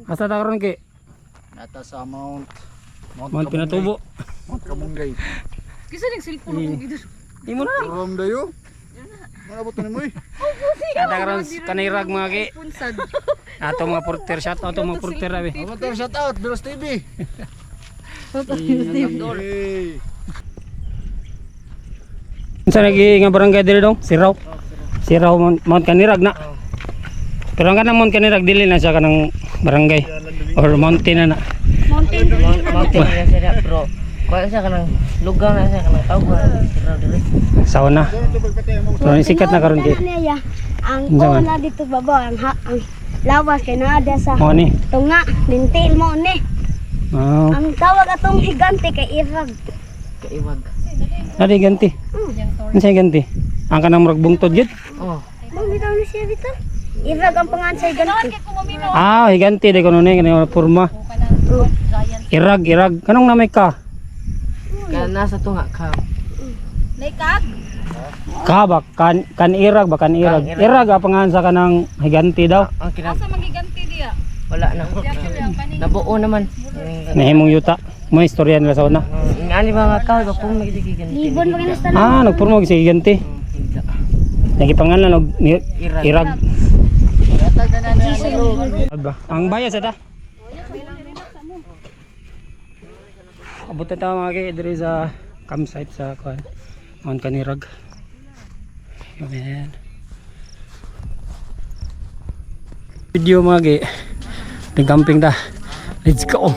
Asa ta karon ki? Nata sa Mount Pinatubo. Mount Kamunggay. Kisa ning cellphone mo gid. Imo na. Ram dayo. Manabot na mo eh. Ata karon kanirag mga ki. Punsad. Ato mga porter shot ato mga porter abi. Amateur shout out Bilos TV. Hey. Unsa lagi nga barangay diri dong? Siraw. Siraw Mount Kanirag na. Pero ang kanang Mount Kanirag dili na siya kanang barangay or mountain na. Mountain na siya bro. Kuha siya kanang lugaw na siya kanang tawag. Siraw dili. Sauna. So sikat na karon ki. Niya, ang Unsa man? una dito baba ang lawas kay naada sa Mo ni. tunga lintil mo ni. Oh. Ang tawag atong higante kay irag. Kaiwag. Nadi ganti. Unsa ganti? Ang kanang murag bungtod gid. Oh. Mong bitaw na siya dito. Irag ang pangalan sa higante. Ah, higanti de kuno ni kanang porma. Irag. Kanong namay ka? Kaya nasa tunga ka. Naikag. Ka ba kan irag ba kan irag? Irag ang pangalan sa kanang higanti daw. Ang kinang Asa magiganti diya? wala na. Nabuo naman. Nahimong yuta. Mo istorya nila sa una. Ani mga kahoy ba kung magigigan. Libon mo kinas Ah, nagporma og si higanti. Nagipangalan og irag. Ang bayas ada. Abot na tayo mga kaya diri sa campsite sa Mount Kanirag. Ayan. Video mga kaya. Nag-camping ta. Let's go!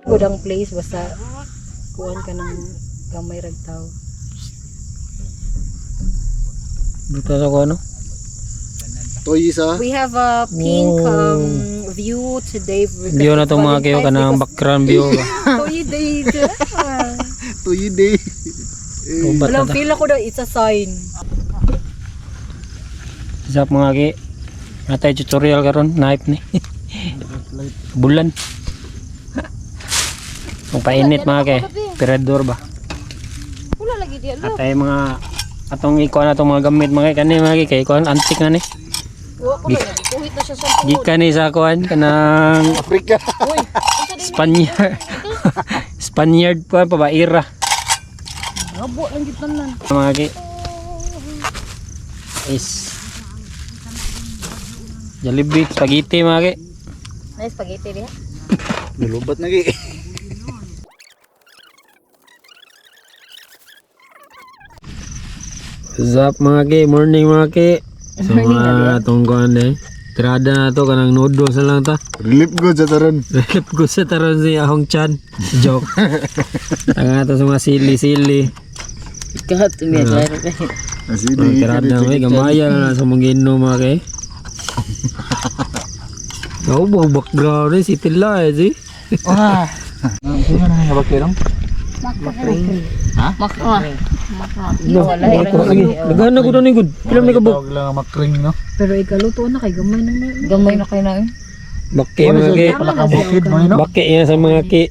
Gudang place basta kuan ka ng gamay rag tao. Dito sa ko ano? Toy isa. We have a pink view today. View na itong mga kayo ka ng background view. Toy day. Toy day. Ubat na Walang ta. feel ako daw it's a sign. Sa mga kaya. Natay tutorial karon knife ni. Bulan. Kung painit mga kaya. Perador ba? Wala lagi diya. Atay mga atong ikuan atong mga gamit mga kani mga kay ikuan antik na ni. Wa ko ba kuhit na siya sa tungod. Gikan ni sa kuan kanang Africa. Uy, unsa din Spaniard. Spaniard pa ba ira. Gabo lang gid tanan. Mga kay is Jollibee, spaghetti mga kay. Nice spaghetti diha. Nilubat na gi. Zap mga kay, morning mga kay. So mga atong kuan eh. Tirada na to kanang noodles na lang ta. Relief good sa taron. Relip ko sa taron si Ahong Chan. Joke. Tanga to sa mga sili-sili. Ikaw tumiya tayo. Asili. Tirada may gamaya na sa mga ginom mga kay. Oh, background ni si Tila eh si. Ah. Sino na nga bakirang? Makra. No, ko lagi. Nagana ko ni good. Film ni kabuk. Tawag lang makring no. Pero ikaluto na kay gamay naman. Gamay na kayo na eh. Bakke mga kay. Palaka bukid mo no. Bakke yan sa mga ki.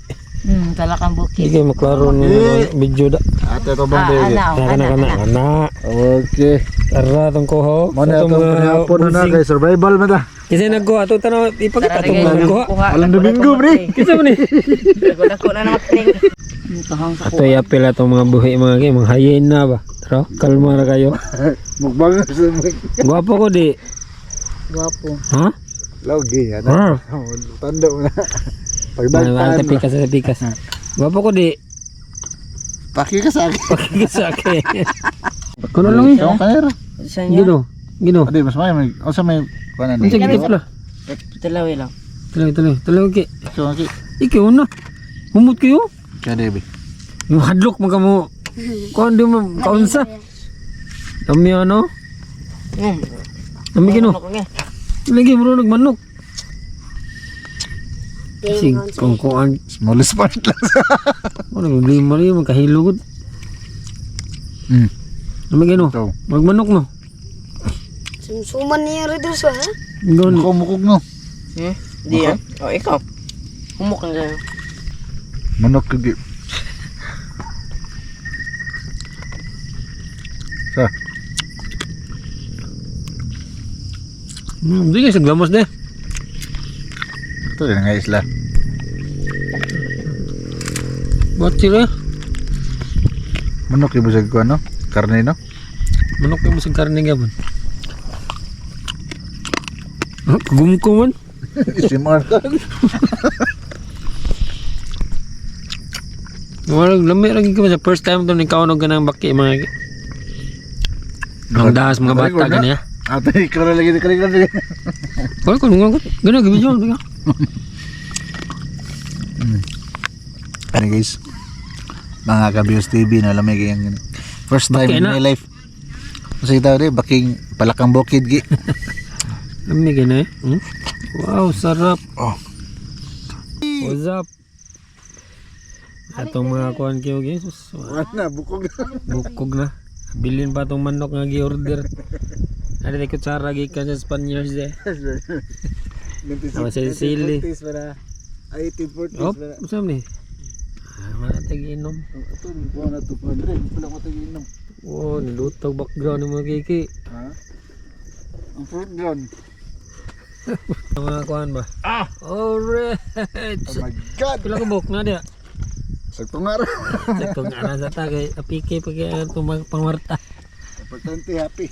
Talakang bukid. Sige maklaro ni video da. Ate to bang day. Kana. Okay. Tara tong ko ho. Mo na to hapon na kay survival man ta. Kasi naggo ato tanaw ipakita tong naggo. Walang Domingo bre. Kinsa man ni? Dako na naman kling. Kahang sa Ato yapil atong mga buhi mga ki, mga hyena ba. Tara, kalma na kayo. Mukbang sa Gwapo ko di. Gwapo. Ha? Lagi ana. Ah. Tanda mo na. Wala Pagbagtan. sa pikas sa pikas. Gwapo ko di. Paki ka sa akin. Sa akin. Kuno lang eh. Ikaw kanera. Sa inyo. Gino. Adi mas may o sa may kanan. Ang sige pala. Talawi lang. Talaw ki. So aki. Ikaw na. Humot kayo. Kade be. Yung hadlok mo kamo. Kung di mo kaunsa. Dami ano? Dami gino. Lagi mo manok. Sig kung Smallest part lang. ano problema rin magkahilugod. Ano gano? Ikaw. Magmanok no. Sumsuman niya rin doon sa ha? Gon. Mukog no. Di yan. O, ikaw. Humok ka dyan. Manok kagi. Sa. Hindi nga saglamos de. Ito din nga isla. Ba't sila? Manok ibo sa ko ano? Karne no? Manok yung musang karne gabon. Kagumko man. Simar ka. Wala lami lagi ko sa first time to ni kaunog ka ng baki mga ang dahas mga bata kaniya. Ate ikra lagi di kali lagi. Wala ko nungan ko. Gana gibidyo diga. Ano guys? Mga Kabios TV na lamig yung first time Bakit in na? my life. Kasi tao rin, baking palakang bukid gi. Lami gina eh. Wow, sarap. Oh. What's up? Atong mga kuhan kayo guys. Wala, bukog. Bukog na. Bilin pa tong manok nga gi-order. Ada di kutsara gikan sa Spaniards eh. Sama sa sili. Ay, 1840s Oh, usam ni. Mana tag-inom. Ito, buwan na 200. Wala ko tag-inom. Oh, nilutog background ng mga kiki. Ha? Ang fruit ground. Mga kuhan ba? Alright. Oh my God! Pila ka buk na dia. Sakto nga rin. Sakto nga na sa tagay. Apike pag itong pangwarta. Importante, happy.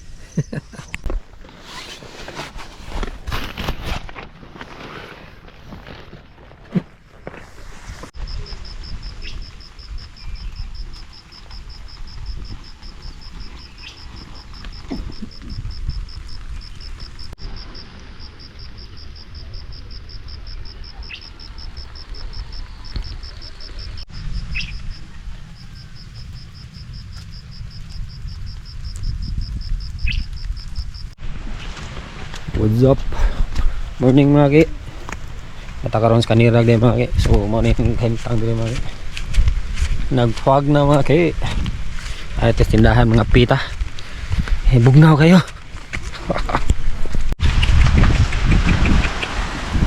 What's up? Morning mga ki. Matakaroon sa kanirag din mga ki. So morning hintang din mga ki. Nagfog na mga ki. Ay tes tindahan mga pita. Bugnaw kayo.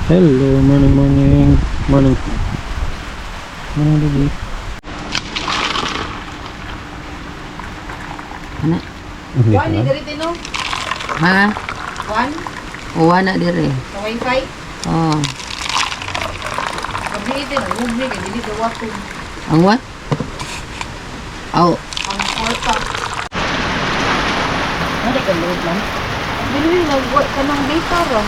Hello, morning. Morning baby. Ano? Hindi ko Kuan ni alam. diri tino. Ha? Kuan Uwa na dire. sa wifi. Oh. Pagli ito na mugni kay dili ka wakon. Ang what? Aw. Ang porta. Ano ka load lang? Dili nagwa ka ng data ra.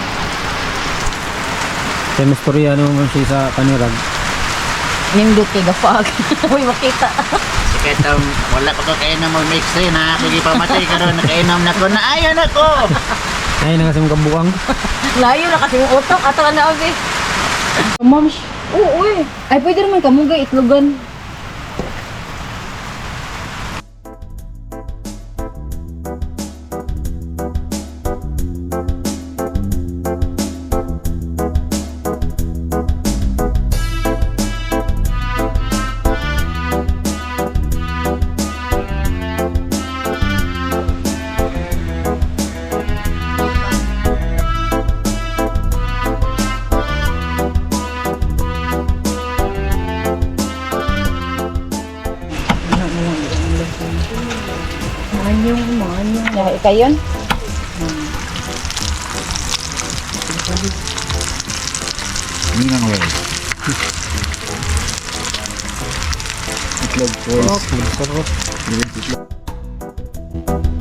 Sa mistorya naman siya sa kanirag. Nindot kay gapag. Uy, makita. Kahit wala ko kainom mag-mix rin ha. Kaya pamatay ka ron, nakainom na ko na ayaw na ko. Ay na kasi mga kabuang. Layo na kasi yung utok. Ato ka na, okay. Ma'am, oo eh. Ay pwede naman ka mugay itlogan. Ya, ikayon? Ninang way. Itlog, boys. Sarap. Itlog.